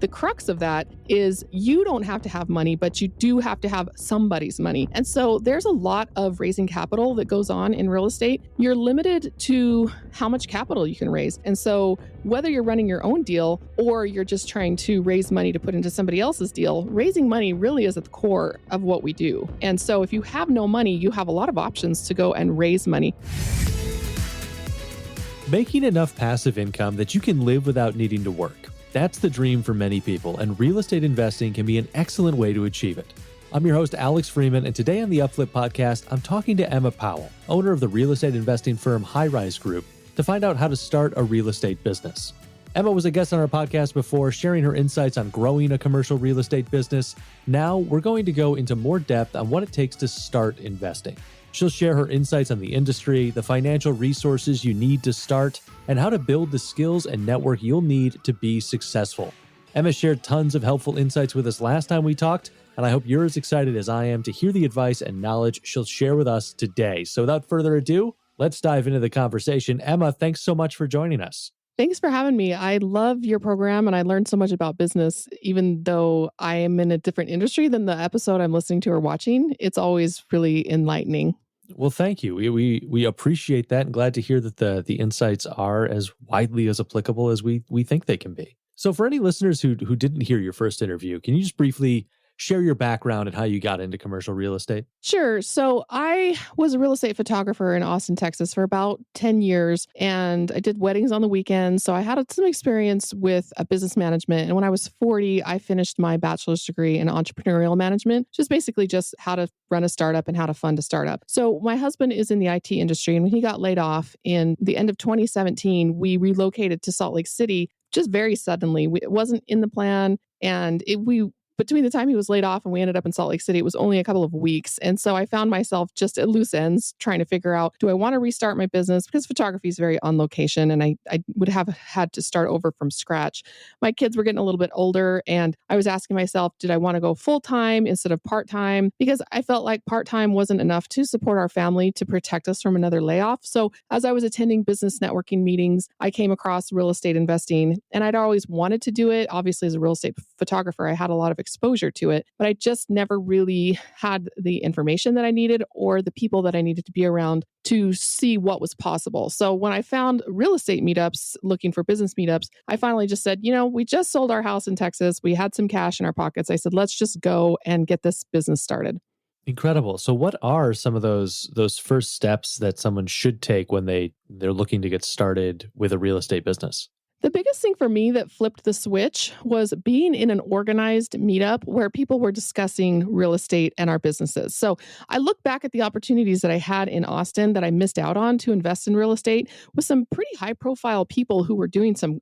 the crux of that is you don't have to have money, but you do have to have somebody's money. And so there's a lot of raising capital that goes on in real estate. You're limited to how much capital you can raise. And so whether you're running your own deal or you're just trying to raise money to put into somebody else's deal, raising money really is at the core of what we do. And so if you have no money, you have a lot of options to go and raise money. Making enough passive income that you can live without needing to work. That's the dream for many people, and real estate investing can be an excellent way to achieve it. I'm your host, Alex Freeman, and today on the Upflip podcast, I'm talking to Emma Powell, owner of the real estate investing firm High Rise Group, to find out how to start a real estate business. Emma was a guest on our podcast before, sharing her insights on growing a commercial real estate business. Now, we're going to go into more depth on what it takes to start investing. She'll share her insights on the industry, the financial resources you need to start, and how to build the skills and network you'll need to be successful. Emma shared tons of helpful insights with us last time we talked, and I hope you're as excited as I am to hear the advice and knowledge she'll share with us today. So without further ado, let's dive into the conversation. Emma, thanks so much for joining us. Thanks for having me. I love your program and I learned so much about business, even though I am in a different industry than the episode I'm listening to or watching. It's always really enlightening. Well, thank you. We appreciate that and glad to hear that the insights are as widely as applicable as we think they can be. So for any listeners who didn't hear your first interview, can you just briefly share your background and how you got into commercial real estate? Sure. So I was a real estate photographer in Austin, Texas for about 10 years, and I did weddings on the weekends. So I had some experience with business management. And when I was 40, I finished my bachelor's degree in entrepreneurial management, just basically just how to run a startup and how to fund a startup. So my husband is in the IT industry, and when he got laid off in the end of 2017, we relocated to Salt Lake City just very suddenly. It wasn't in the plan, and between the time he was laid off and we ended up in Salt Lake City, it was only a couple of weeks. And so I found myself just at loose ends trying to figure out, do I want to restart my business? Because photography is very on location and I would have had to start over from scratch. My kids were getting a little bit older and I was asking myself, did I want to go full-time instead of part-time? Because I felt like part-time wasn't enough to support our family to protect us from another layoff. So as I was attending business networking meetings, I came across real estate investing and I'd always wanted to do it. Obviously, as a real estate photographer, I had a lot of exposure to it, but I just never really had the information that I needed or the people that I needed to be around to see what was possible. So when I found real estate meetups, looking for business meetups, I finally just said, we just sold our house in Texas. We had some cash in our pockets. I said, let's just go and get this business started. Incredible. So what are some of those first steps that someone should take when they're looking to get started with a real estate business? The biggest thing for me that flipped the switch was being in an organized meetup where people were discussing real estate and our businesses. So I look back at the opportunities that I had in Austin that I missed out on to invest in real estate with some pretty high profile people who were doing some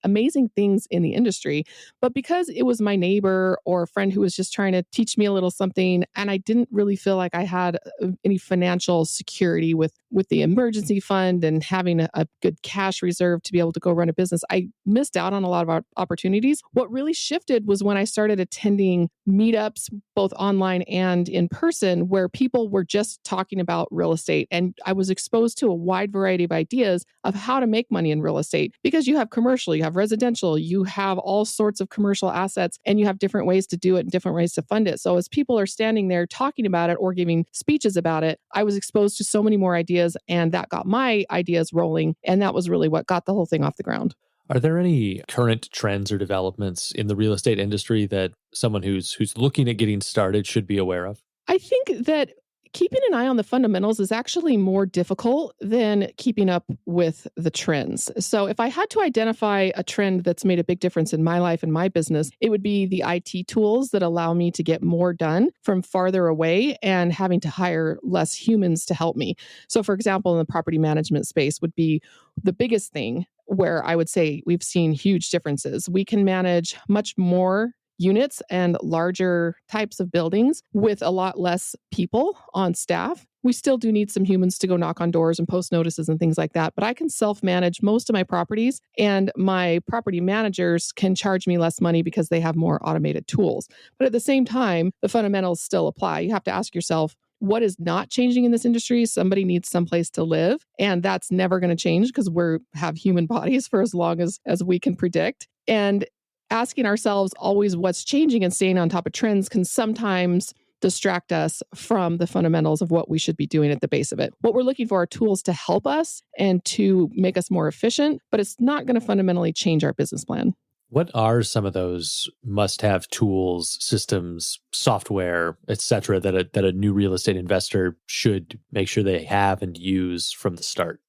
amazing things in the industry. But because it was my neighbor or a friend who was just trying to teach me a little something, and I didn't really feel like I had any financial security with the emergency fund and having a good cash reserve to be able to go run a business, I missed out on a lot of our opportunities. What really shifted was when I started attending meetups, both online and in person, where people were just talking about real estate. And I was exposed to a wide variety of ideas of how to make money in real estate because you have commercial, you have residential, you have all sorts of commercial assets, and you have different ways to do it and different ways to fund it. So as people are standing there talking about it or giving speeches about it, I was exposed to so many more ideas, and that got my ideas rolling. And that was really what got the whole thing off the ground. Are there any current trends or developments in the real estate industry that someone who's looking at getting started should be aware of? I think that keeping an eye on the fundamentals is actually more difficult than keeping up with the trends. So if I had to identify a trend that's made a big difference in my life and my business, it would be the IT tools that allow me to get more done from farther away and having to hire less humans to help me. So for example, in the property management space would be the biggest thing where I would say we've seen huge differences. We can manage much more units and larger types of buildings with a lot less people on staff. We still do need some humans to go knock on doors and post notices and things like that, but I can self-manage most of my properties, and my property managers can charge me less money because they have more automated tools. But at the same time, the fundamentals still apply. You have to ask yourself, what is not changing in this industry? Somebody needs someplace to live, and that's never going to change because we have human bodies for as long as we can predict. And asking ourselves always what's changing and staying on top of trends can sometimes distract us from the fundamentals of what we should be doing at the base of it. What we're looking for are tools to help us and to make us more efficient, but it's not going to fundamentally change our business plan. What are some of those must-have tools, systems, software, et cetera, that a new real estate investor should make sure they have and use from the start?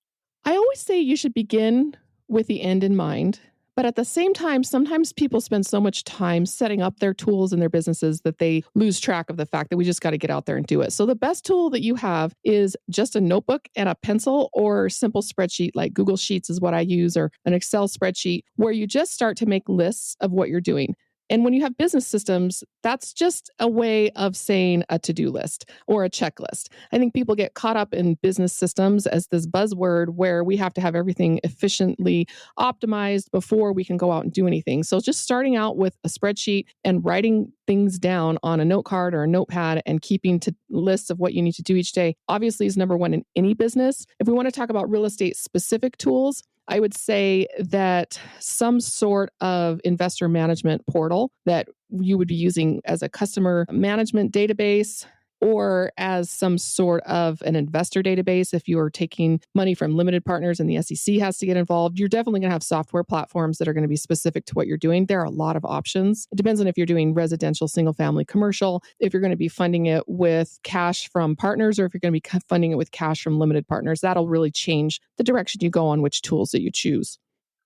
I always say you should begin with the end in mind. But at the same time, sometimes people spend so much time setting up their tools in their businesses that they lose track of the fact that we just got to get out there and do it. So the best tool that you have is just a notebook and a pencil or simple spreadsheet like Google Sheets is what I use, or an Excel spreadsheet where you just start to make lists of what you're doing. And when you have business systems, that's just a way of saying a to-do list or a checklist. I think people get caught up in business systems as this buzzword where we have to have everything efficiently optimized before we can go out and do anything. So just starting out with a spreadsheet and writing things down on a note card or a notepad and keeping to lists of what you need to do each day obviously is number one in any business. If we want to talk about real estate specific tools, I would say that some sort of investor management portal that you would be using as a customer management database or as some sort of an investor database. If you are taking money from limited partners and the SEC has to get involved, you're definitely going to have software platforms that are going to be specific to what you're doing. There are a lot of options. It depends on if you're doing residential, single family, commercial, if you're going to be funding it with cash from partners, or if you're going to be funding it with cash from limited partners. That'll really change the direction you go on which tools that you choose.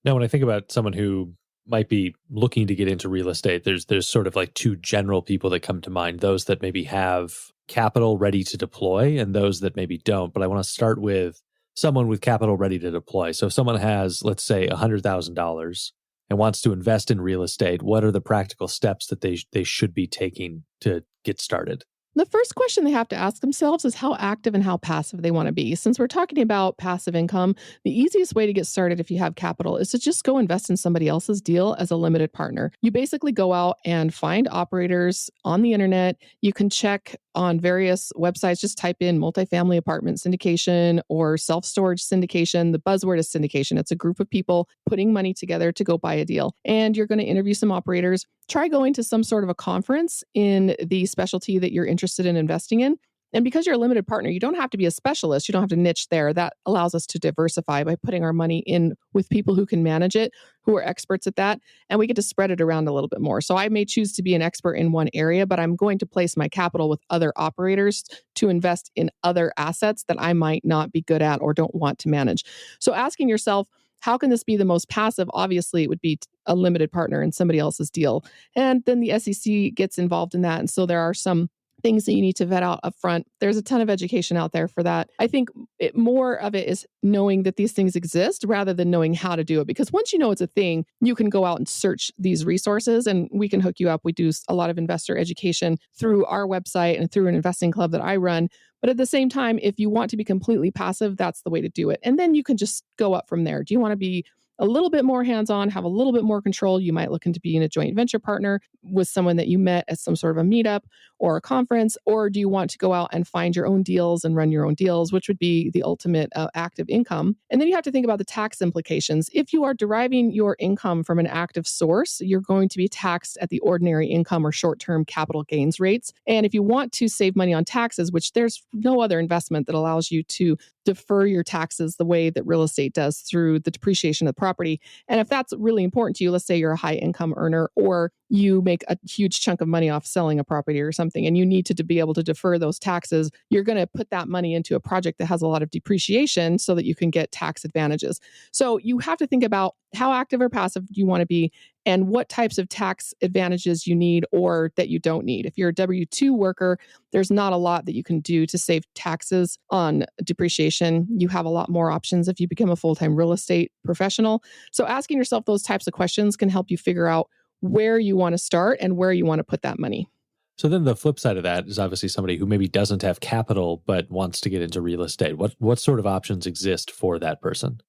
Now, when I think about someone who might be looking to get into real estate, there's sort of like two general people that come to mind, those that maybe have capital ready to deploy and those that maybe don't. But I want to start with someone with capital ready to deploy. So if someone has, let's say, $100,000 and wants to invest in real estate, what are the practical steps that they should be taking to get started? The first question they have to ask themselves is how active and how passive they want to be. Since we're talking about passive income, the easiest way to get started if you have capital is to just go invest in somebody else's deal as a limited partner. You basically go out and find operators on the internet. You can check on various websites, just type in multifamily apartment syndication or self-storage syndication. The buzzword is syndication. It's a group of people putting money together to go buy a deal. And you're going to interview some operators. Try going to some sort of a conference in the specialty that you're interested in investing in. And because you're a limited partner, you don't have to be a specialist. You don't have to niche there. That allows us to diversify by putting our money in with people who can manage it, who are experts at that, and we get to spread it around a little bit more. So I may choose to be an expert in one area, but I'm going to place my capital with other operators to invest in other assets that I might not be good at or don't want to manage. So asking yourself, how can this be the most passive? Obviously, it would be a limited partner in somebody else's deal. And then the SEC gets involved in that. And so there are some things that you need to vet out up front. There's a ton of education out there for that. I think more of it is knowing that these things exist rather than knowing how to do it. Because once you know it's a thing, you can go out and search these resources and we can hook you up. We do a lot of investor education through our website and through an investing club that I run. But at the same time, if you want to be completely passive, that's the way to do it. And then you can just go up from there. Do you want to be a little bit more hands-on, have a little bit more control? You might look into being a joint venture partner with someone that you met at some sort of a meetup or a conference, or do you want to go out and find your own deals and run your own deals, which would be the ultimate active income? And then you have to think about the tax implications. If you are deriving your income from an active source, you're going to be taxed at the ordinary income or short-term capital gains rates. And if you want to save money on taxes, which there's no other investment that allows you to defer your taxes the way that real estate does through the depreciation of the property. And if that's really important to you, let's say you're a high income earner or you make a huge chunk of money off selling a property or something, and you need to be able to defer those taxes, you're going to put that money into a project that has a lot of depreciation so that you can get tax advantages. So you have to think about how active or passive you want to be and what types of tax advantages you need or that you don't need. If you're a W-2 worker, there's not a lot that you can do to save taxes on depreciation. You have a lot more options if you become a full-time real estate professional. So asking yourself those types of questions can help you figure out where you want to start and where you want to put that money. So then the flip side of that is obviously somebody who maybe doesn't have capital but wants to get into real estate. What sort of options exist for that person?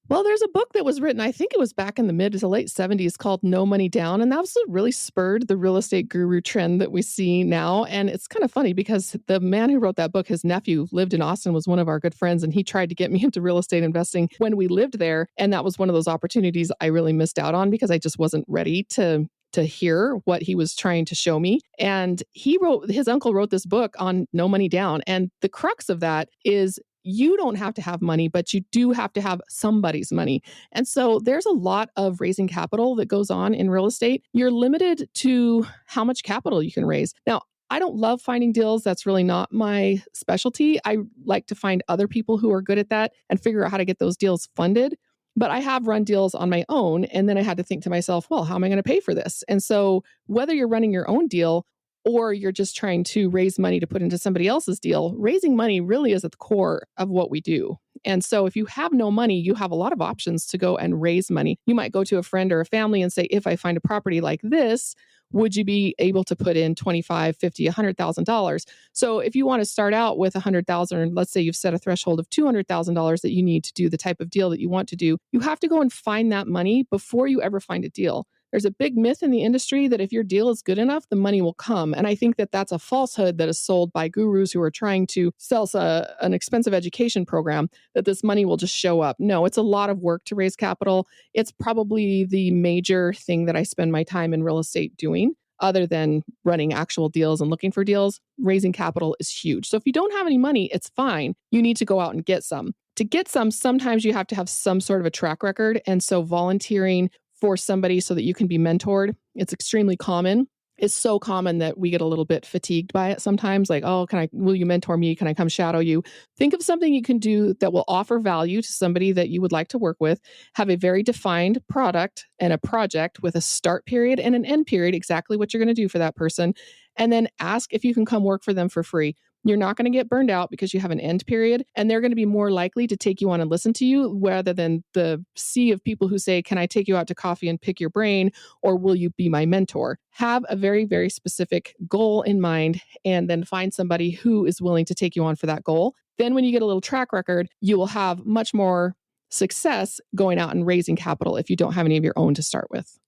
Well, there's a book that was written, I think it was back in the mid to late 70s called No Money Down. And that was what really spurred the real estate guru trend that we see now. And it's kind of funny because the man who wrote that book, his nephew lived in Austin, was one of our good friends. And he tried to get me into real estate investing when we lived there. And that was one of those opportunities I really missed out on because I just wasn't ready to to hear what he was trying to show me. And his uncle wrote this book on no money down. And the crux of that is you don't have to have money, but you do have to have somebody's money. And so there's a lot of raising capital that goes on in real estate. You're limited to how much capital you can raise. Now, I don't love finding deals. That's really not my specialty. I like to find other people who are good at that and figure out how to get those deals funded. But I have run deals on my own. And then I had to think to myself, well, how am I going to pay for this? And so whether you're running your own deal or you're just trying to raise money to put into somebody else's deal, raising money really is at the core of what we do. And so if you have no money, you have a lot of options to go and raise money. You might go to a friend or a family and say, if I find a property like this, would you be able to put in $25, $50, $100,000? So if you want to start out with $100,000, let's say you've set a threshold of $200,000 that you need to do the type of deal that you want to do, you have to go and find that money before you ever find a deal. There's a big myth in the industry that if your deal is good enough, the money will come. And I think that that's a falsehood that is sold by gurus who are trying to sell us an expensive education program, that this money will just show up. No, it's a lot of work to raise capital. It's probably the major thing that I spend my time in real estate doing. Other than running actual deals and looking for deals, raising capital is huge. So if you don't have any money, it's fine. You need to go out and get some. To get some, sometimes you have to have some sort of a track record. And so volunteering for somebody so that you can be mentored, it's extremely common. It's so common that we get a little bit fatigued by it sometimes. Like, oh, will you mentor me? Can I come shadow you? Think of something you can do that will offer value to somebody that you would like to work with. Have a very defined product and a project with a start period and an end period, exactly what you're going to do for that person. And then ask if you can come work for them for free. You're not going to get burned out because you have an end period, and they're going to be more likely to take you on and listen to you rather than the sea of people who say, can I take you out to coffee and pick your brain, or will you be my mentor? Have a very, very specific goal in mind, and then find somebody who is willing to take you on for that goal. Then when you get a little track record, you will have much more success going out and raising capital if you don't have any of your own to start with.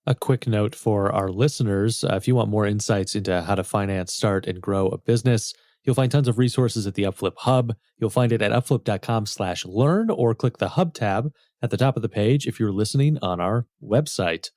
A quick note for our listeners, if you want more insights into how to finance, start, and grow a business, you'll find tons of resources at the Upflip Hub. You'll find it at upflip.com/learn, or click the Hub tab at the top of the page if you're listening on our website.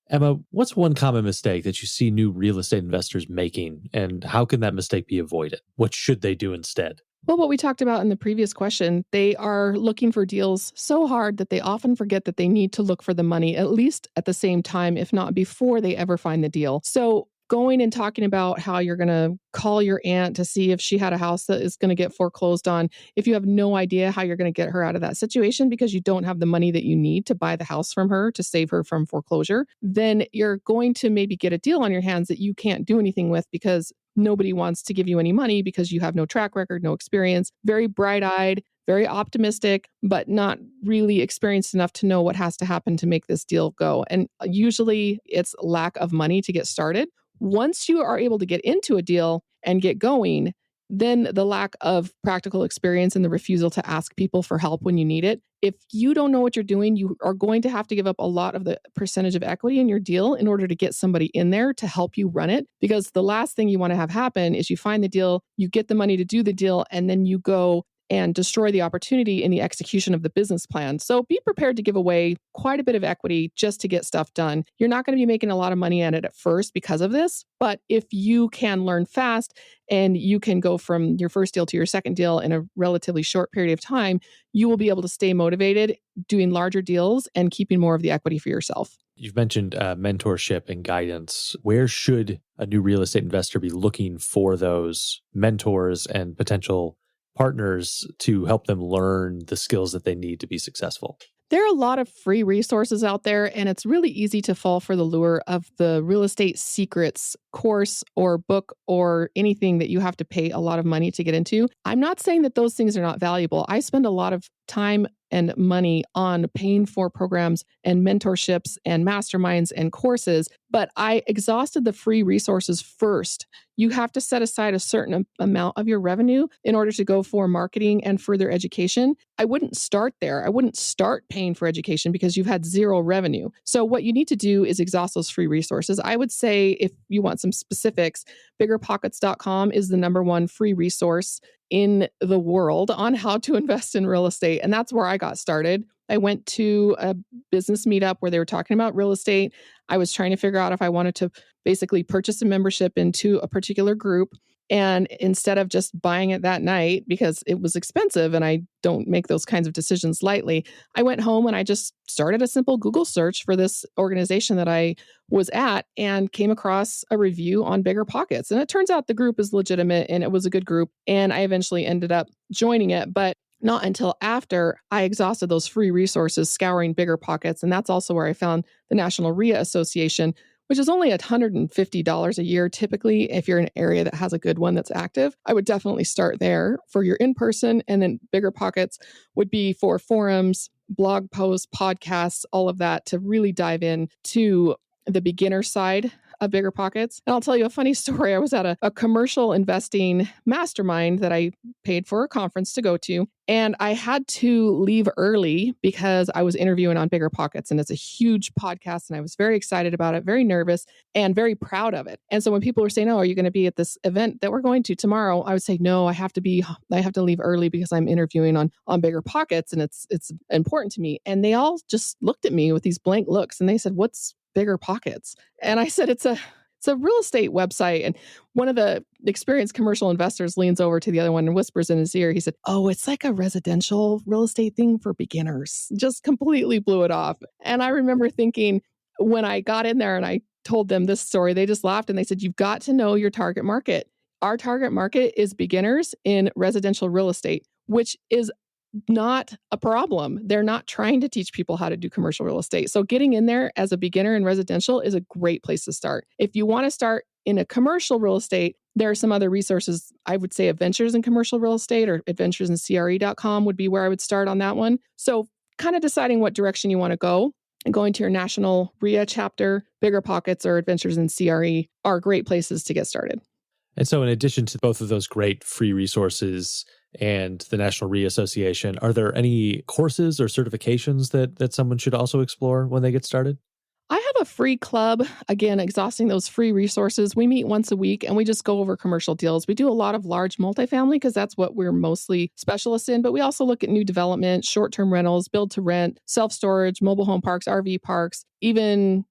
Emma, what's one common mistake that you see new real estate investors making, and how can that mistake be avoided? What should they do instead? Well, what we talked about in the previous question, they are looking for deals so hard that they often forget that they need to look for the money, at least at the same time, if not before they ever find the deal. So going and talking about how you're going to call your aunt to see if she had a house that is going to get foreclosed on, if you have no idea how you're going to get her out of that situation because you don't have the money that you need to buy the house from her to save her from foreclosure, then you're going to maybe get a deal on your hands that you can't do anything with because nobody wants to give you any money because you have no track record, no experience, very bright-eyed, very optimistic, but not really experienced enough to know what has to happen to make this deal go. And usually it's lack of money to get started. Once you are able to get into a deal and get going, then the lack of practical experience and the refusal to ask people for help when you need it. If you don't know what you're doing, you are going to have to give up a lot of the percentage of equity in your deal in order to get somebody in there to help you run it. Because the last thing you want to have happen is you find the deal, you get the money to do the deal, and then you go and destroy the opportunity in the execution of the business plan. So be prepared to give away quite a bit of equity just to get stuff done. You're not going to be making a lot of money at it at first because of this, but if you can learn fast and you can go from your first deal to your second deal in a relatively short period of time, you will be able to stay motivated doing larger deals and keeping more of the equity for yourself. You've mentioned mentorship and guidance. Where should a new real estate investor be looking for those mentors and potential partners to help them learn the skills that they need to be successful? There are a lot of free resources out there, and it's really easy to fall for the lure of the real estate secrets course or book or anything that you have to pay a lot of money to get into. I'm not saying that those things are not valuable. I spend a lot of time and money on paying for programs and mentorships and masterminds and courses, but I exhausted the free resources first. You have to set aside a certain amount of your revenue in order to go for marketing and further education. I wouldn't start there. I wouldn't start paying for education because you've had zero revenue. So what you need to do is exhaust those free resources. I would say if you want some specifics, biggerpockets.com is the number one free resource in the world on how to invest in real estate. And that's where I got started. I went to a business meetup where they were talking about real estate. I was trying to figure out if I wanted to basically purchase a membership into a particular group. And instead of just buying it that night because it was expensive and I don't make those kinds of decisions lightly, I went home and I just started a simple Google search for this organization that I was at and came across a review on Bigger Pockets. And it turns out the group is legitimate and it was a good group. And I eventually ended up joining it, but not until after I exhausted those free resources scouring Bigger Pockets. And that's also where I found the National RIA Association, which is only $150 a year typically if you're in an area that has a good one that's active. I would definitely start there for your in-person, and then Bigger Pockets would be for forums, blog posts, podcasts, all of that to really dive in to the beginner side of Bigger Pockets. And I'll tell you a funny story. I was at a commercial investing mastermind that I paid for a conference to go to. And I had to leave early because I was interviewing on Bigger Pockets. And it's a huge podcast. And I was very excited about it, very nervous, and very proud of it. And so when people were saying, "Oh, are you going to be at this event that we're going to tomorrow?" I would say, "No, I have to leave early because I'm interviewing on Bigger Pockets. And it's important to me." And they all just looked at me with these blank looks. And they said, "What's Bigger Pockets?" And I said, it's a real estate website. And one of the experienced commercial investors leans over to the other one and whispers in his ear. He said, "Oh, it's like a residential real estate thing for beginners." Just completely blew it off. And I remember thinking, when I got in there and I told them this story, they just laughed and they said, "You've got to know your target market. Our target market is beginners in residential real estate," which is not a problem. They're not trying to teach people how to do commercial real estate. So getting in there as a beginner in residential is a great place to start. If you want to start in a commercial real estate, there are some other resources. I would say Adventures in Commercial Real Estate or adventuresincre.com would be where I would start on that one. So kind of deciding what direction you want to go and going to your national RIA chapter, Bigger Pockets or Adventures in CRE are great places to get started. And so in addition to both of those great free resources and the National RIA Association, are there any courses or certifications that someone should also explore when they get started? I have a free club, again, exhausting those free resources. We meet once a week and we just go over commercial deals. We do a lot of large multifamily because that's what we're mostly specialists in, but we also look at new development, short-term rentals, build to rent, self-storage, mobile home parks, RV parks, even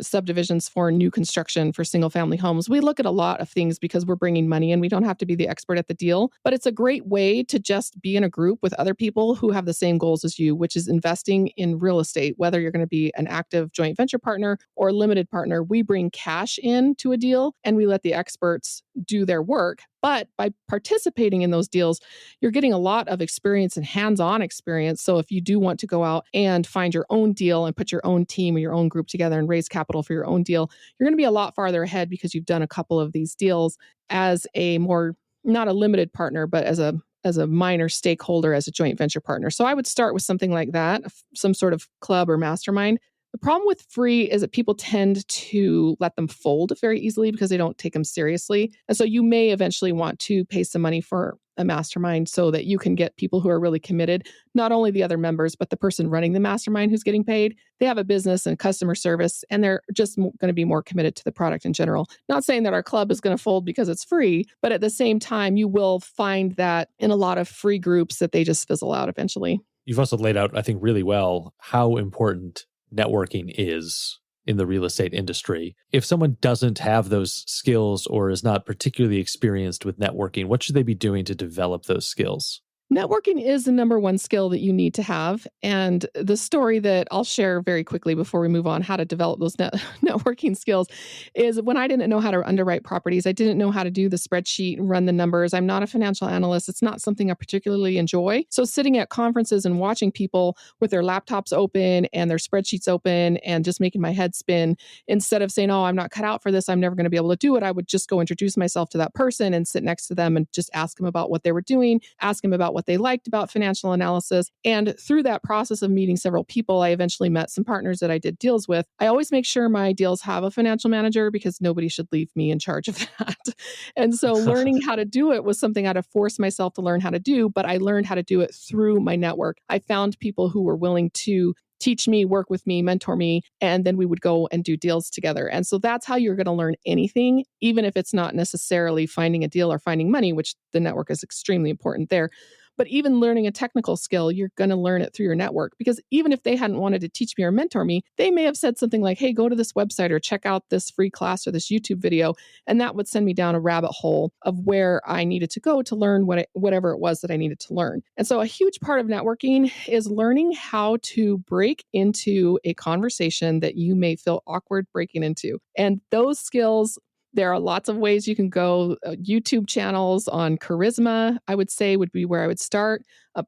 subdivisions for new construction for single family homes. We look at a lot of things because we're bringing money in. We don't have to be the expert at the deal, but it's a great way to just be in a group with other people who have the same goals as you, which is investing in real estate. Whether you're going to be an active joint venture partner or limited partner, we bring cash in to a deal and we let the experts do their work. But by participating in those deals, you're getting a lot of experience and hands-on experience. So if you do want to go out and find your own deal and put your own team or your own group together and raise capital for your own deal, you're going to be a lot farther ahead because you've done a couple of these deals as a more, not a limited partner, but as a minor stakeholder, as a joint venture partner. So I would start with something like that, some sort of club or mastermind. The problem with free is that people tend to let them fold very easily because they don't take them seriously. And so you may eventually want to pay some money for a mastermind so that you can get people who are really committed, not only the other members, but the person running the mastermind who's getting paid. They have a business and customer service, and they're just going to be more committed to the product in general. Not saying that our club is going to fold because it's free, but at the same time, you will find that in a lot of free groups that they just fizzle out eventually. You've also laid out, I think, really well how important networking is in the real estate industry. If someone doesn't have those skills or is not particularly experienced with networking, what should they be doing to develop those skills? Networking is the number one skill that you need to have. And the story that I'll share very quickly before we move on how to develop those networking skills is when I didn't know how to underwrite properties, I didn't know how to do the spreadsheet and run the numbers. I'm not a financial analyst. It's not something I particularly enjoy. So sitting at conferences and watching people with their laptops open and their spreadsheets open and just making my head spin, instead of saying, "Oh, I'm not cut out for this, I'm never going to be able to do it," I would just go introduce myself to that person and sit next to them and just ask them about what they were doing, ask them about what they liked about financial analysis. And through that process of meeting several people, I eventually met some partners that I did deals with. I always make sure my deals have a financial manager because nobody should leave me in charge of that. And so learning how to do it was something I had to force myself to learn how to do, but I learned how to do it through my network. I found people who were willing to teach me, work with me, mentor me, and then we would go and do deals together. And so that's how you're going to learn anything, even if it's not necessarily finding a deal or finding money, which the network is extremely important there. But even learning a technical skill, you're going to learn it through your network, because even if they hadn't wanted to teach me or mentor me, they may have said something like, hey, go to this website or check out this free class or this YouTube video. And that would send me down a rabbit hole of where I needed to go to learn whatever it was that I needed to learn. And so a huge part of networking is learning how to break into a conversation that you may feel awkward breaking into. And those skills, there are lots of ways you can go. YouTube channels on charisma, I would say, would be where I would start.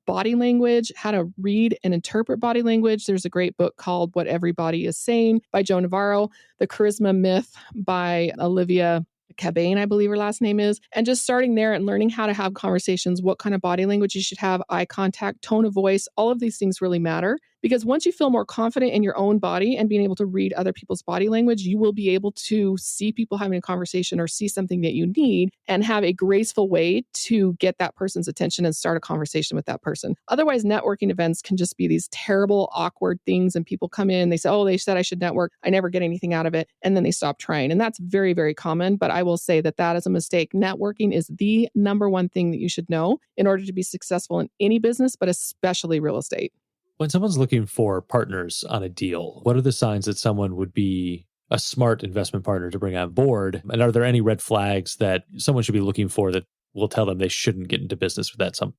Body language, how to read and interpret body language. There's a great book called What Everybody is Saying by Joe Navarro. The Charisma Myth by Olivia Cabane, I believe her last name is. And just starting there and learning how to have conversations, what kind of body language you should have, eye contact, tone of voice, all of these things really matter. Because once you feel more confident in your own body and being able to read other people's body language, you will be able to see people having a conversation or see something that you need and have a graceful way to get that person's attention and start a conversation with that person. Otherwise, networking events can just be these terrible, awkward things. And people come in, they say, oh, they said I should network. I never get anything out of it. And then they stop trying. And that's very, very common. But I will say that that is a mistake. Networking is the number one thing that you should know in order to be successful in any business, but especially real estate. When someone's looking for partners on a deal, what are the signs that someone would be a smart investment partner to bring on board? And are there any red flags that someone should be looking for that will tell them they shouldn't get into business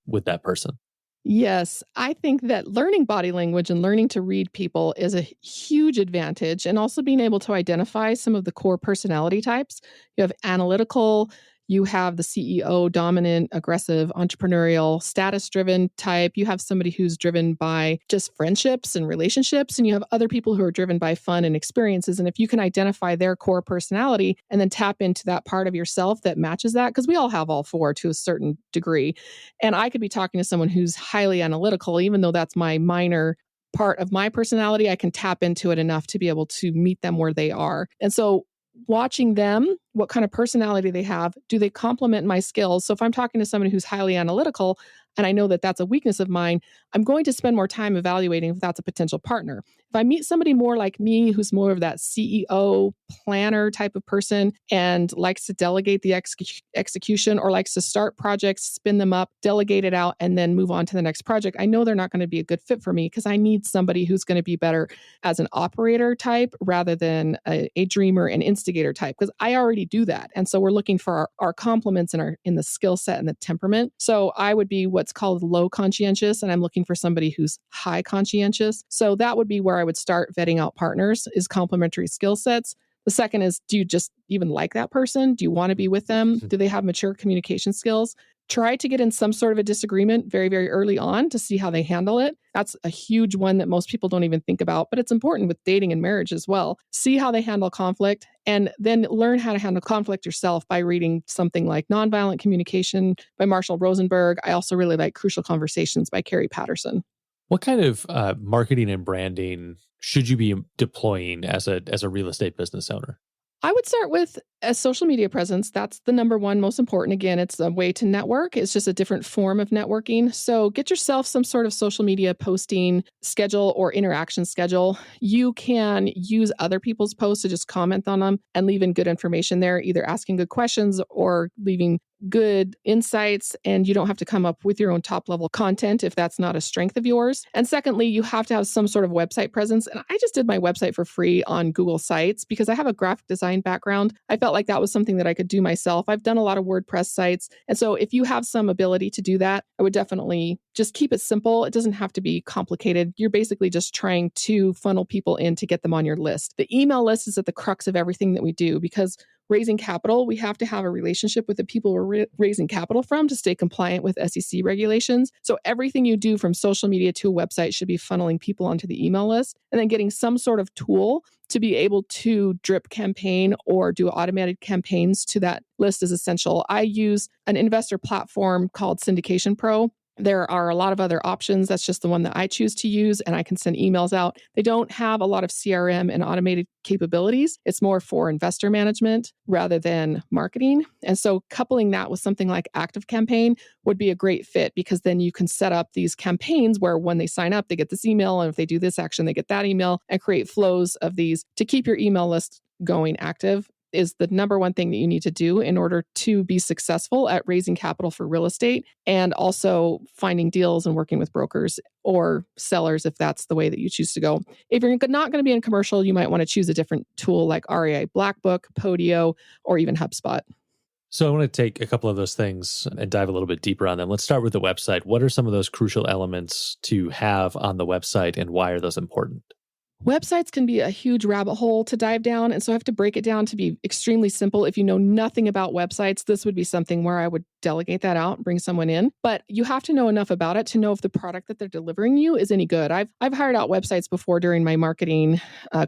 with that person? Yes, I think that learning body language and learning to read people is a huge advantage, and also being able to identify some of the core personality types. You have analytical, you have the CEO, dominant, aggressive, entrepreneurial, status-driven type. You have somebody who's driven by just friendships and relationships, and you have other people who are driven by fun and experiences. And if you can identify their core personality and then tap into that part of yourself that matches that, because we all have all four to a certain degree. And I could be talking to someone who's highly analytical, even though that's my minor part of my personality, I can tap into it enough to be able to meet them where they are. And so watching them, what kind of personality they have, do they complement my skills? So if I'm talking to somebody who's highly analytical and I know that that's a weakness of mine, I'm going to spend more time evaluating if that's a potential partner. If I meet somebody more like me, who's more of that CEO planner type of person and likes to delegate the execution or likes to start projects, spin them up, delegate it out, and then move on to the next project, I know they're not going to be a good fit for me because I need somebody who's going to be better as an operator type rather than a dreamer and instigator type, because I already do that. And so we're looking for our complements in the skill set and the temperament. So I would be what's called low conscientious, and I'm looking for somebody who's high conscientious. So that would be where I would start vetting out partners, is complementary skill sets. The second is, do you just even like that person? Do you want to be with them? Do they have mature communication skills? Try to get in some sort of a disagreement very, very early on to see how they handle it. That's a huge one that most people don't even think about, but it's important with dating and marriage as well. See how they handle conflict, and then learn how to handle conflict yourself by reading something like Nonviolent Communication by Marshall Rosenberg. I also really like Crucial Conversations by Carrie Patterson. What kind of marketing and branding should you be deploying as a real estate business owner? I would start with a social media presence. That's the number one most important. Again, it's a way to network. It's just a different form of networking. So get yourself some sort of social media posting schedule or interaction schedule. You can use other people's posts to just comment on them and leave in good information there, either asking good questions or leaving good insights, and you don't have to come up with your own top level content if that's not a strength of yours. And secondly, you have to have some sort of website presence. And I just did my website for free on Google Sites because I have a graphic design background. I felt like that was something that I could do myself. I've done a lot of WordPress sites. And so if you have some ability to do that, I would definitely just keep it simple. It doesn't have to be complicated. You're basically just trying to funnel people in to get them on your list. The email list is at the crux of everything that we do, because raising capital, we have to have a relationship with the people we're raising capital from to stay compliant with SEC regulations. So everything you do from social media to a website should be funneling people onto the email list, and then getting some sort of tool to be able to drip campaign or do automated campaigns to that list is essential. I use an investor platform called Syndication Pro. There are a lot of other options. That's just the one that I choose to use, and I can send emails out. They don't have a lot of CRM and automated capabilities. It's more for investor management rather than marketing. And so coupling that with something like ActiveCampaign would be a great fit, because then you can set up these campaigns where when they sign up, they get this email, and if they do this action, they get that email, and create flows of these to keep your email list going active. is the number one thing that you need to do in order to be successful at raising capital for real estate and also finding deals and working with brokers or sellers if that's the way that you choose to go. If you're not going to be in commercial, you might want to choose a different tool like REI Black Book, Podio, or even HubSpot. So I want to take a couple of those things and dive a little bit deeper on them. Let's start with the website. What are some of those crucial elements to have on the website, and why are those important? Websites can be a huge rabbit hole to dive down. And so I have to break it down to be extremely simple. If you know nothing about websites, this would be something where I would delegate that out and bring someone in. But you have to know enough about it to know if the product that they're delivering you is any good. I've hired out websites before during my marketing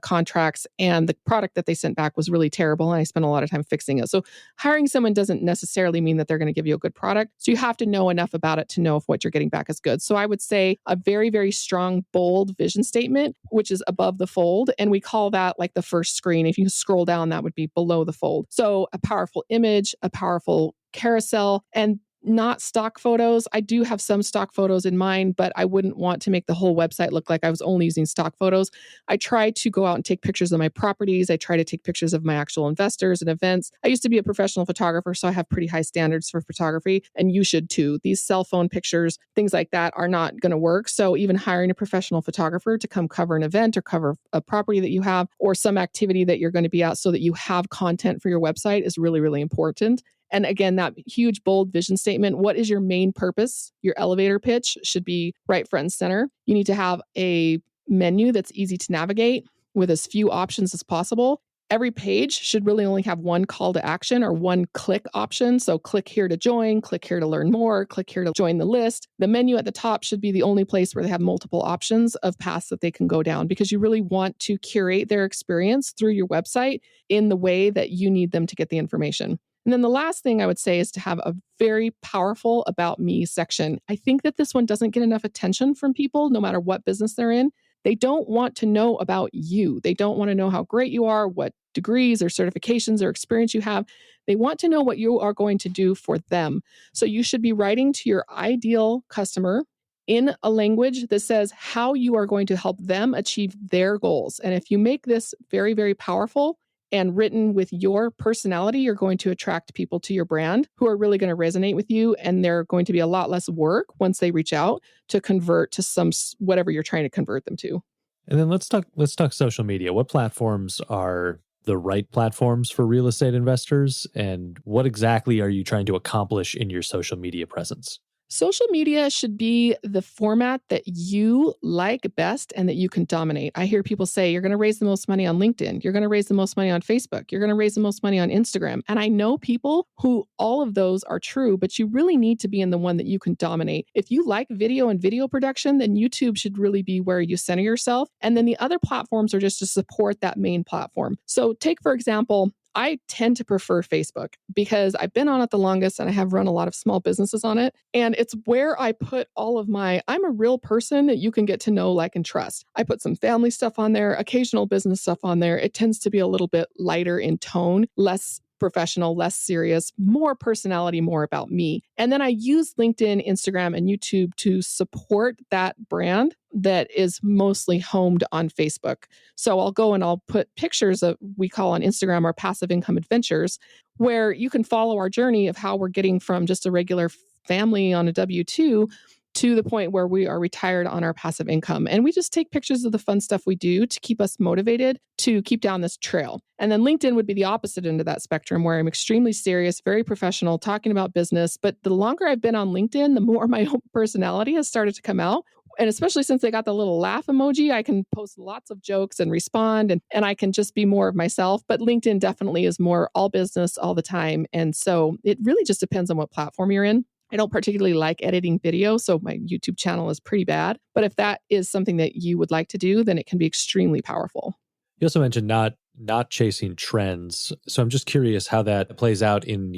contracts, and the product that they sent back was really terrible. And I spent a lot of time fixing it. So hiring someone doesn't necessarily mean that they're going to give you a good product. So you have to know enough about it to know if what you're getting back is good. So I would say a very, very strong, bold vision statement, which is above the fold. And we call that like the first screen. If you scroll down, that would be below the fold. So a powerful image, a powerful carousel, and not stock photos. I do have some stock photos in mind, but I wouldn't want to make the whole website look like I was only using stock photos. I try to go out and take pictures of my properties. I try to take pictures of my actual investors and events. I used to be a professional photographer, so I have pretty high standards for photography, and you should too. These cell phone pictures, things like that are not going to work. So even hiring a professional photographer to come cover an event or cover a property that you have or some activity that you're going to be at so that you have content for your website is really, really important. And again, that huge, bold vision statement, what is your main purpose? Your elevator pitch should be right front and center. You need to have a menu that's easy to navigate with as few options as possible. Every page should really only have one call to action or one click option. So click here to join, click here to learn more, click here to join the list. The menu at the top should be the only place where they have multiple options of paths that they can go down, because you really want to curate their experience through your website in the way that you need them to get the information. And then the last thing I would say is to have a very powerful About Me section. I think that this one doesn't get enough attention from people, no matter what business they're in. They don't want to know about you. They don't want to know how great you are, what degrees or certifications or experience you have. They want to know what you are going to do for them. So you should be writing to your ideal customer in a language that says how you are going to help them achieve their goals. And if you make this very, very powerful and written with your personality, you're going to attract people to your brand who are really going to resonate with you. And they're going to be a lot less work once they reach out to convert to whatever you're trying to convert them to. And then let's talk social media. What platforms are the right platforms for real estate investors, and what exactly are you trying to accomplish in your social media presence? Social media should be the format that you like best and that you can dominate. I hear people say, you're going to raise the most money on LinkedIn. You're going to raise the most money on Facebook. You're going to raise the most money on Instagram. And I know people who all of those are true, but you really need to be in the one that you can dominate. If you like video and video production, then YouTube should really be where you center yourself. And then the other platforms are just to support that main platform. So take, for example, I tend to prefer Facebook because I've been on it the longest and I have run a lot of small businesses on it. And it's where I put all of I'm a real person that you can get to know, like, and trust. I put some family stuff on there, occasional business stuff on there. It tends to be a little bit lighter in tone, less professional, less serious, more personality, more about me. And then I use LinkedIn, Instagram, and YouTube to support that brand that is mostly homed on Facebook. So I'll go and I'll put pictures of, we call on Instagram our passive income adventures, where you can follow our journey of how we're getting from just a regular family on a W-2 to the point where we are retired on our passive income. And we just take pictures of the fun stuff we do to keep us motivated to keep down this trail. And then LinkedIn would be the opposite end of that spectrum, where I'm extremely serious, very professional, talking about business. But the longer I've been on LinkedIn, the more my own personality has started to come out. And especially since they got the little laugh emoji, I can post lots of jokes and respond, and I can just be more of myself. But LinkedIn definitely is more all business all the time. And so it really just depends on what platform you're in. I don't particularly like editing video, so my YouTube channel is pretty bad. But if that is something that you would like to do, then it can be extremely powerful. You also mentioned not chasing trends. So I'm just curious how that plays out in,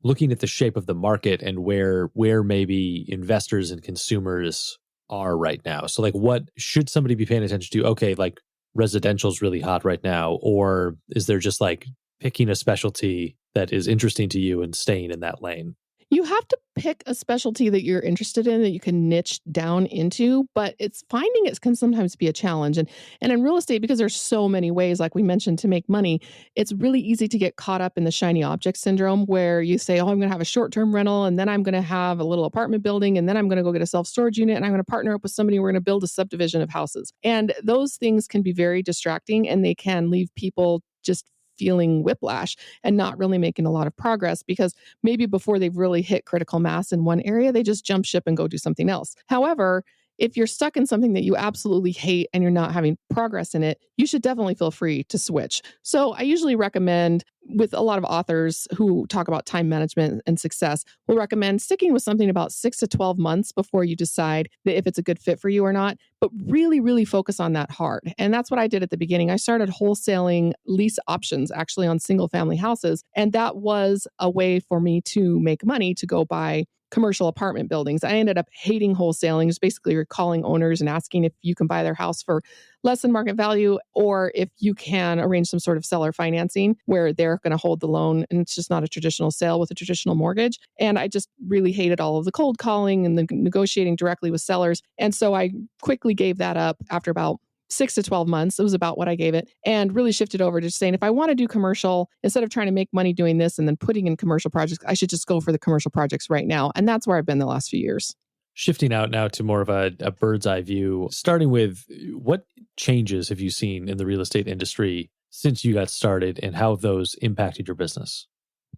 looking at the shape of the market and where maybe investors and consumers are right now. So like, what should somebody be paying attention to? Okay, like residential is really hot right now, or is there just like picking a specialty that is interesting to you and staying in that lane? You have to pick a specialty that you're interested in that you can niche down into, but it's finding it can sometimes be a challenge. And in real estate, because there's so many ways, like we mentioned, to make money, it's really easy to get caught up in the shiny object syndrome where you say, oh, I'm going to have a short-term rental, and then I'm going to have a little apartment building, and then I'm going to go get a self-storage unit, and I'm going to partner up with somebody, we're going to build a subdivision of houses. And those things can be very distracting, and they can leave people just feeling whiplash and not really making a lot of progress because maybe before they've really hit critical mass in one area, they just jump ship and go do something else. However, if you're stuck in something that you absolutely hate and you're not having progress in it, you should definitely feel free to switch. So I usually recommend, with a lot of authors who talk about time management and success, will recommend sticking with something about 6 to 12 months before you decide that if it's a good fit for you or not, but really, really focus on that hard. And that's what I did at the beginning. I started wholesaling lease options actually on single family houses. And that was a way for me to make money to go buy commercial apartment buildings. I ended up hating wholesaling, just basically you're calling owners and asking if you can buy their house for less than market value, or if you can arrange some sort of seller financing where they're going to hold the loan and it's just not a traditional sale with a traditional mortgage. And I just really hated all of the cold calling and the negotiating directly with sellers. And so I quickly gave that up after about 6 to 12 months. It was about what I gave it, and really shifted over to saying, if I want to do commercial, instead of trying to make money doing this and then putting in commercial projects, I should just go for the commercial projects right now. And that's where I've been the last few years. Shifting out now to more of a bird's eye view, starting with what changes have you seen in the real estate industry since you got started and how have those impacted your business?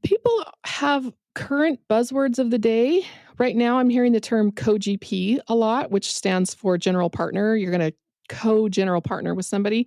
People have current buzzwords of the day. Right now, I'm hearing the term co-GP a lot, which stands for general partner. You're going to co-general partner with somebody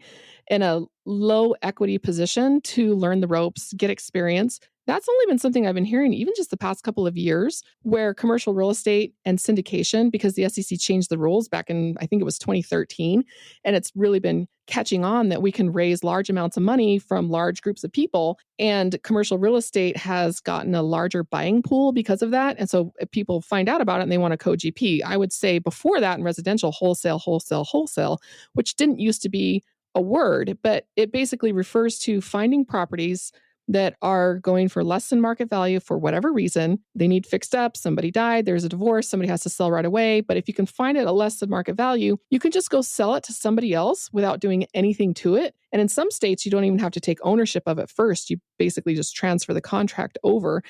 in a low equity position to learn the ropes, get experience. That's only been something I've been hearing even just the past couple of years, where commercial real estate and syndication, because the SEC changed the rules back in, I think it was 2013, and it's really been catching on that we can raise large amounts of money from large groups of people. And commercial real estate has gotten a larger buying pool because of that. And so if people find out about it and they want a co-GP, I would say before that in residential, wholesale, wholesale, wholesale, which didn't used to be a word, but it basically refers to finding properties that are going for less than market value for whatever reason. They need fixed up, somebody died, there's a divorce, somebody has to sell right away. But if you can find it at less than market value, you can just go sell it to somebody else without doing anything to it. And in some states, you don't even have to take ownership of it first. You basically just transfer the contract over,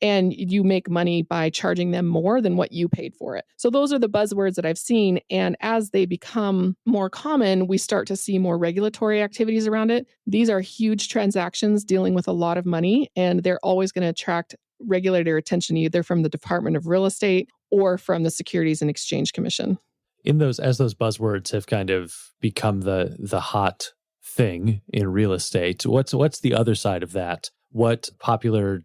and you make money by charging them more than what you paid for it. So those are the buzzwords that I've seen. And as they become more common, we start to see more regulatory activities around it. These are huge transactions dealing with a lot of money, and they're always going to attract regulator attention either from the Department of Real Estate or from the Securities and Exchange Commission. In those, as those buzzwords have kind of become the hot thing in real estate, what's the other side of that? What popular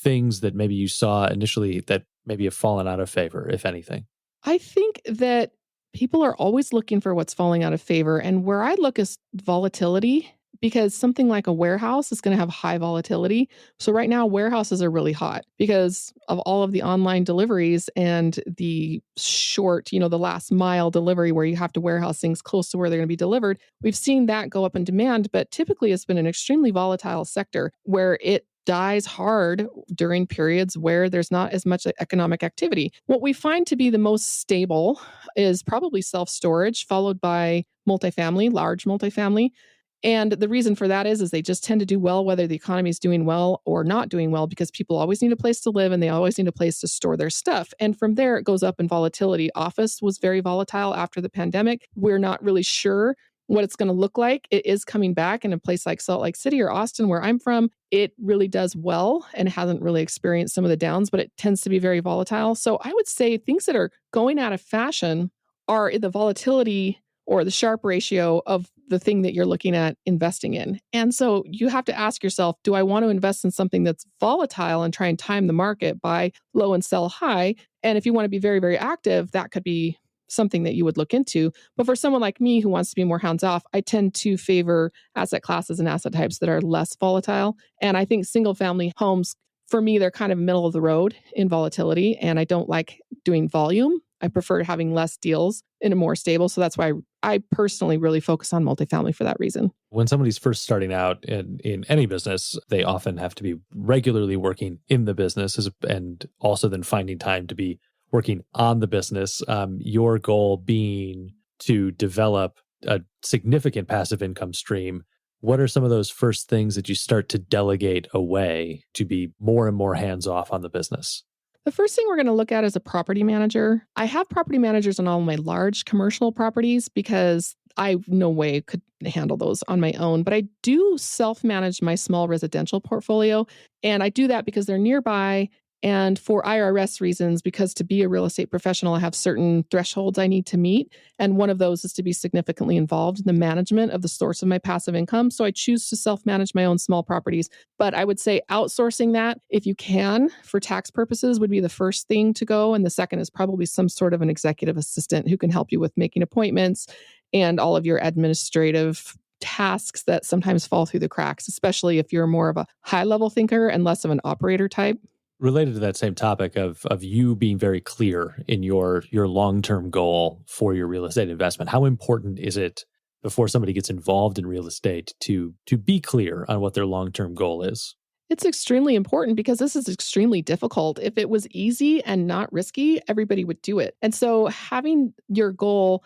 things that maybe you saw initially that maybe have fallen out of favor, if anything? I think that people are always looking for what's falling out of favor. And where I look is volatility, because something like a warehouse is going to have high volatility. So right now, warehouses are really hot because of all of the online deliveries and the short, the last mile delivery where you have to warehouse things close to where they're going to be delivered. We've seen that go up in demand, but typically it's been an extremely volatile sector where it dies hard during periods where there's not as much economic activity. What we find to be the most stable is probably self-storage, followed by multifamily, large multifamily. And the reason for that is they just tend to do well whether the economy is doing well or not doing well, because people always need a place to live and they always need a place to store their stuff. And from there, it goes up in volatility. Office was very volatile after the pandemic. We're not really sure what it's going to look like. It is coming back in a place like Salt Lake City or Austin, where I'm from. It really does well and hasn't really experienced some of the downs, but it tends to be very volatile. So I would say things that are going out of fashion are the volatility or the Sharpe ratio of the thing that you're looking at investing in. And so you have to ask yourself, do I want to invest in something that's volatile and try and time the market, buy low and sell high? And if you want to be very, very active, that could be something that you would look into. But for someone like me who wants to be more hands off, I tend to favor asset classes and asset types that are less volatile. And I think single family homes, for me, they're kind of middle of the road in volatility. And I don't like doing volume. I prefer having less deals in a more stable. So that's why I personally really focus on multifamily for that reason. When somebody's first starting out in any business, they often have to be regularly working in the business and also then finding time to be working on the business. Your goal being to develop a significant passive income stream. What are some of those first things that you start to delegate away to be more and more hands off on the business? The first thing we're going to look at is a property manager. I have property managers on all my large commercial properties because I no way could handle those on my own. But I do self-manage my small residential portfolio. And I do that because they're nearby and for IRS reasons, because to be a real estate professional, I have certain thresholds I need to meet. And one of those is to be significantly involved in the management of the source of my passive income. So I choose to self-manage my own small properties. But I would say outsourcing that, if you can, for tax purposes, would be the first thing to go. And the second is probably some sort of an executive assistant who can help you with making appointments and all of your administrative tasks that sometimes fall through the cracks, especially if you're more of a high-level thinker and less of an operator type. Related to that same topic of you being very clear in your long-term goal for your real estate investment, how important is it before somebody gets involved in real estate to be clear on what their long-term goal is? It's extremely important because this is extremely difficult. If it was easy and not risky, everybody would do it. And so having your goal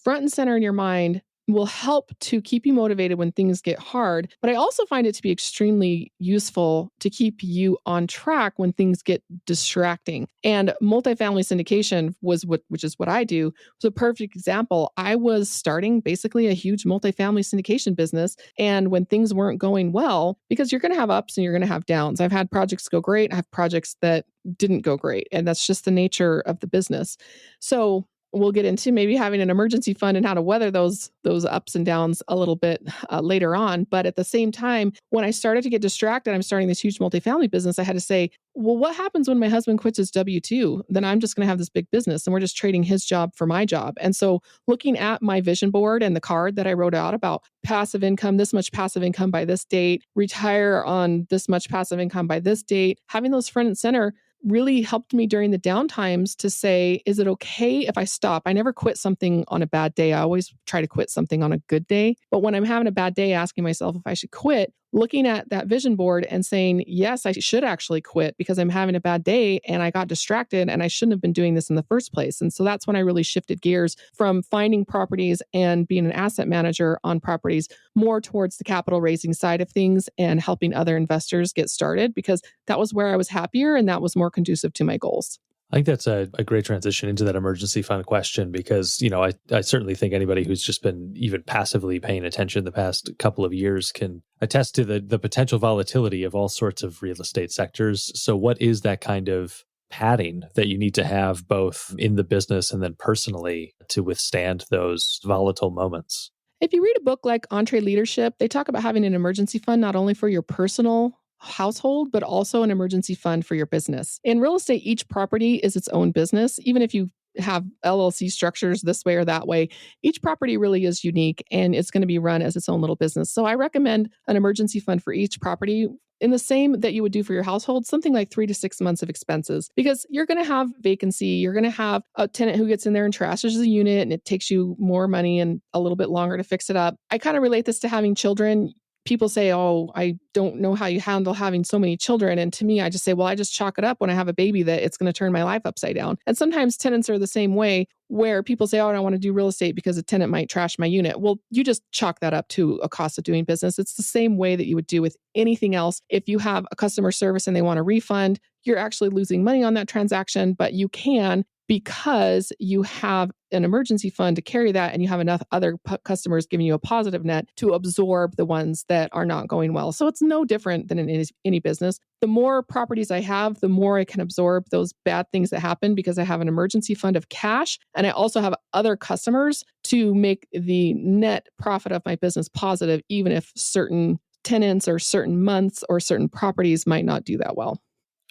front and center in your mind will help to keep you motivated when things get hard. But I also find it to be extremely useful to keep you on track when things get distracting. And multifamily syndication which is what I do, was a perfect example. I was starting basically a huge multifamily syndication business. And when things weren't going well, because you're going to have ups and you're going to have downs. I've had projects go great. I have projects that didn't go great. And that's just the nature of the business. So we'll get into maybe having an emergency fund and how to weather those ups and downs a little bit later on. But at the same time, when I started to get distracted, I'm starting this huge multifamily business. I had to say, well, what happens when my husband quits his W-2? Then I'm just going to have this big business and we're just trading his job for my job. And so looking at my vision board and the card that I wrote out about passive income, this much passive income by this date, retire on this much passive income by this date, having those front and center really helped me during the downtimes to say, is it okay if I stop? I never quit something on a bad day. I always try to quit something on a good day. But when I'm having a bad day, asking myself if I should quit, looking at that vision board and saying, yes, I should actually quit because I'm having a bad day and I got distracted and I shouldn't have been doing this in the first place. And so that's when I really shifted gears from finding properties and being an asset manager on properties more towards the capital raising side of things and helping other investors get started, because that was where I was happier and that was more conducive to my goals. I think that's a great transition into that emergency fund question because, I certainly think anybody who's just been even passively paying attention the past couple of years can attest to the potential volatility of all sorts of real estate sectors. So what is that kind of padding that you need to have both in the business and then personally to withstand those volatile moments? If you read a book like EntreLeadership, they talk about having an emergency fund not only for your personal household, but also an emergency fund for your business. In real estate, each property is its own business. Even if you have LLC structures this way or that way, each property really is unique and it's going to be run as its own little business. So I recommend an emergency fund for each property in the same that you would do for your household, something like 3 to 6 months of expenses, because you're going to have vacancy. You're going to have a tenant who gets in there and trashes the unit and it takes you more money and a little bit longer to fix it up. I kind of relate this to having children. People say, oh, I don't know how you handle having so many children. And to me, I just say, well, I just chalk it up when I have a baby that it's going to turn my life upside down. And sometimes tenants are the same way, where people say, oh, I don't want to do real estate because a tenant might trash my unit. Well, you just chalk that up to a cost of doing business. It's the same way that you would do with anything else. If you have a customer service and they want a refund, you're actually losing money on that transaction, but you can, because you have an emergency fund to carry that and you have enough other customers giving you a positive net to absorb the ones that are not going well. So it's no different than in any business. The more properties I have, the more I can absorb those bad things that happen because I have an emergency fund of cash. And I also have other customers to make the net profit of my business positive, even if certain tenants or certain months or certain properties might not do that well.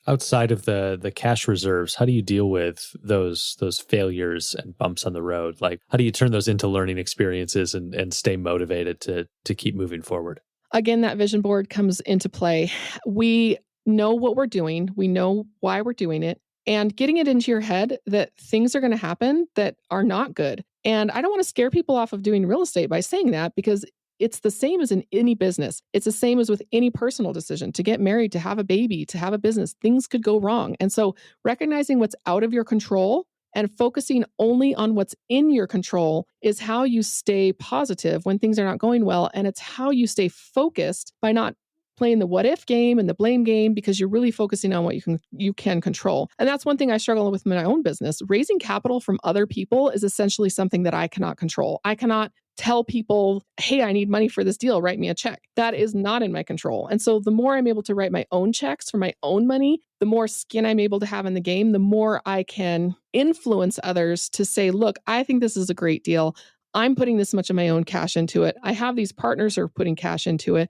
Outside of the cash reserves, how do you deal with those failures and bumps on the road? Like, how do you turn those into learning experiences and stay motivated to keep moving forward? Again, that vision board comes into play. We know what we're doing. We know why we're doing it. and getting it into your head that things are going to happen that are not good. And I don't want to scare people off of doing real estate by saying that, because it's the same as in any business. It's the same as with any personal decision to get married, to have a baby, to have a business. Things could go wrong. And so recognizing what's out of your control and focusing only on what's in your control is how you stay positive when things are not going well. And it's how you stay focused by not playing the what if game and the blame game, because you're really focusing on what you can control. And that's one thing I struggle with in my own business. Raising capital from other people is essentially something that I cannot control. I cannot tell people, hey, I need money for this deal, write me a check. That is not in my control. And so the more I'm able to write my own checks for my own money, the more skin I'm able to have in the game, the more I can influence others to say, look, I think this is a great deal. I'm putting this much of my own cash into it. I have these partners who are putting cash into it.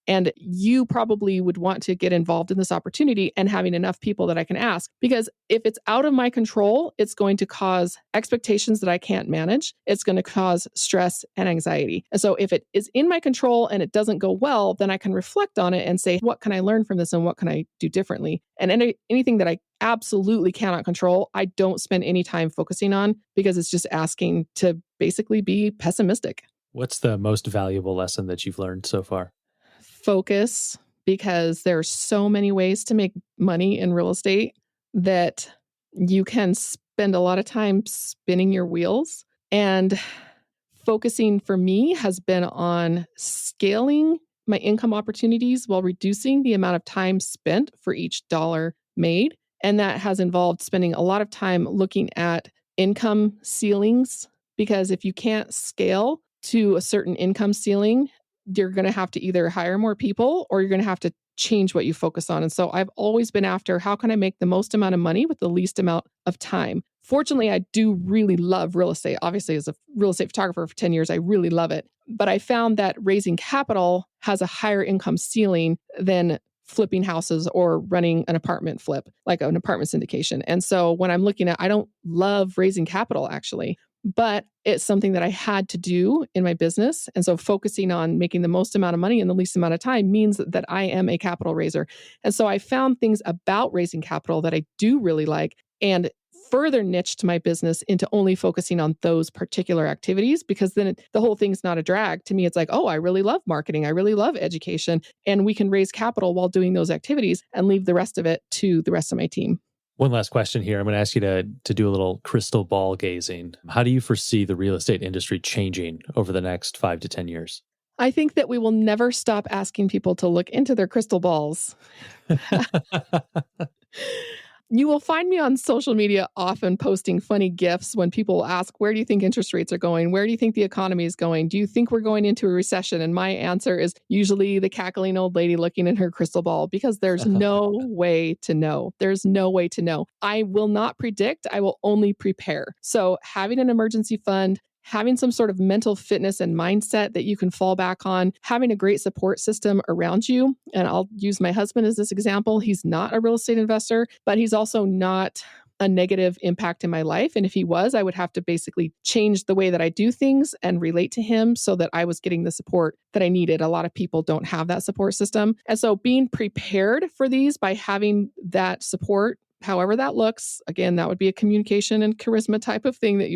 And you probably would want to get involved in this opportunity, and having enough people that I can ask. Because if it's out of my control, it's going to cause expectations that I can't manage. It's going to cause stress and anxiety. And so if it is in my control and it doesn't go well, then I can reflect on it and say, what can I learn from this and what can I do differently? And anything that I absolutely cannot control, I don't spend any time focusing on, because it's just asking to basically be pessimistic. What's the most valuable lesson that you've learned so far? Focus, because there are so many ways to make money in real estate that you can spend a lot of time spinning your wheels. And focusing for me has been on scaling my income opportunities while reducing the amount of time spent for each dollar made. And that has involved spending a lot of time looking at income ceilings, because if you can't scale to a certain income ceiling, you're going to have to either hire more people or you're going to have to change what you focus on. And so I've always been after, how can I make the most amount of money with the least amount of time? Fortunately, I do really love real estate. Obviously, as a real estate photographer for 10 years, I really love it. But I found that raising capital has a higher income ceiling than flipping houses or running an apartment flip, like an apartment syndication. And so when I'm looking at, I don't love raising capital actually, but it's something that I had to do in my business. And so focusing on making the most amount of money in the least amount of time means that I am a capital raiser. And so I found things about raising capital that I do really like, and further niched my business into only focusing on those particular activities, because then the whole thing's not a drag. To me, it's like, oh, I really love marketing. I really love education. And we can raise capital while doing those activities and leave the rest of it to the rest of my team. One last question here. I'm going to ask you to do a little crystal ball gazing. How do you foresee the real estate industry changing over the next 5 to 10 years? I think that we will never stop asking people to look into their crystal balls. You will find me on social media often posting funny GIFs when people ask, where do you think interest rates are going? Where do you think the economy is going? Do you think we're going into a recession? And my answer is usually the cackling old lady looking in her crystal ball, because there's no way to know. There's no way to know. I will not predict. I will only prepare. So having an emergency fund, having some sort of mental fitness and mindset that you can fall back on, having a great support system around you. And I'll use my husband as this example. He's not a real estate investor, but he's also not a negative impact in my life. And if he was, I would have to basically change the way that I do things and relate to him so that I was getting the support that I needed. A lot of people don't have that support system. And so being prepared for these by having that support, however that looks, again, that would be a communication and charisma type of thing that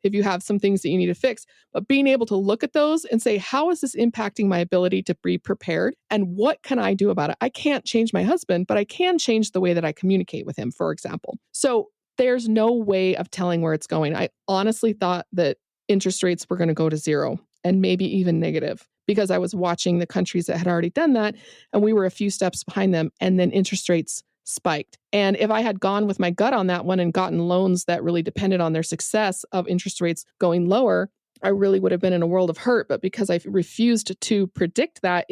if you have some things that you need to fix, but being able to look at those and say, how is this impacting my ability to be prepared? And what can I do about it? I can't change my husband, but I can change the way that I communicate with him, for example. So there's no way of telling where it's going. I honestly thought that interest rates were going to go to zero and maybe even negative, because I was watching the countries that had already done that, and we were a few steps behind them, and then interest rates spiked. And if I had gone with my gut on that one and gotten loans that really depended on their success of interest rates going lower, I really would have been in a world of hurt. But because I refused to predict that,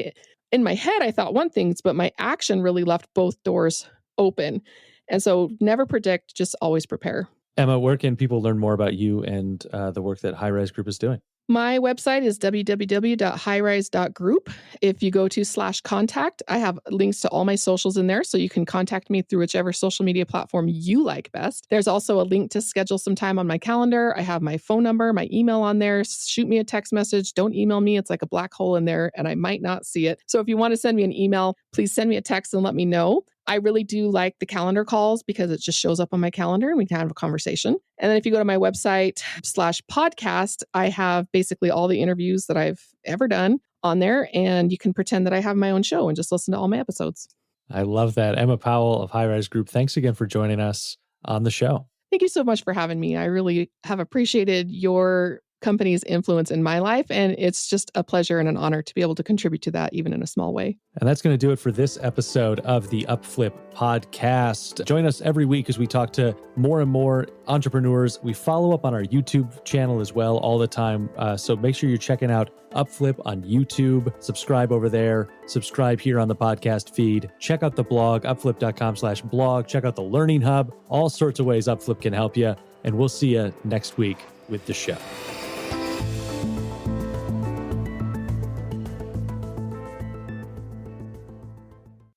in my head, I thought one thing, but my action really left both doors open. And so never predict, just always prepare. Emma, where can people learn more about you and the work that High Rise Group is doing? My website is www.highrise.group. If you go to /contact, I have links to all my socials in there, so you can contact me through whichever social media platform you like best. There's also a link to schedule some time on my calendar. I have my phone number, my email on there. Shoot me a text message. Don't email me. It's like a black hole in there, and I might not see it. So if you want to send me an email, please send me a text and let me know. I really do like the calendar calls because it just shows up on my calendar and we can have a conversation. And then if you go to my website /podcast, I have basically all the interviews that I've ever done on there. And you can pretend that I have my own show and just listen to all my episodes. I love that. Emma Powell of High Rise Group, thanks again for joining us on the show. Thank you so much for having me. I really have appreciated your company's influence in my life. And it's just a pleasure and an honor to be able to contribute to that, even in a small way. And that's going to do it for this episode of the Upflip podcast. Join us every week as we talk to more and more entrepreneurs. We follow up on our YouTube channel as well all the time. So make sure you're checking out Upflip on YouTube. Subscribe over there. Subscribe here on the podcast feed. Check out the blog, upflip.com/blog. Check out the Learning Hub. All sorts of ways Upflip can help you. And we'll see you next week with the show.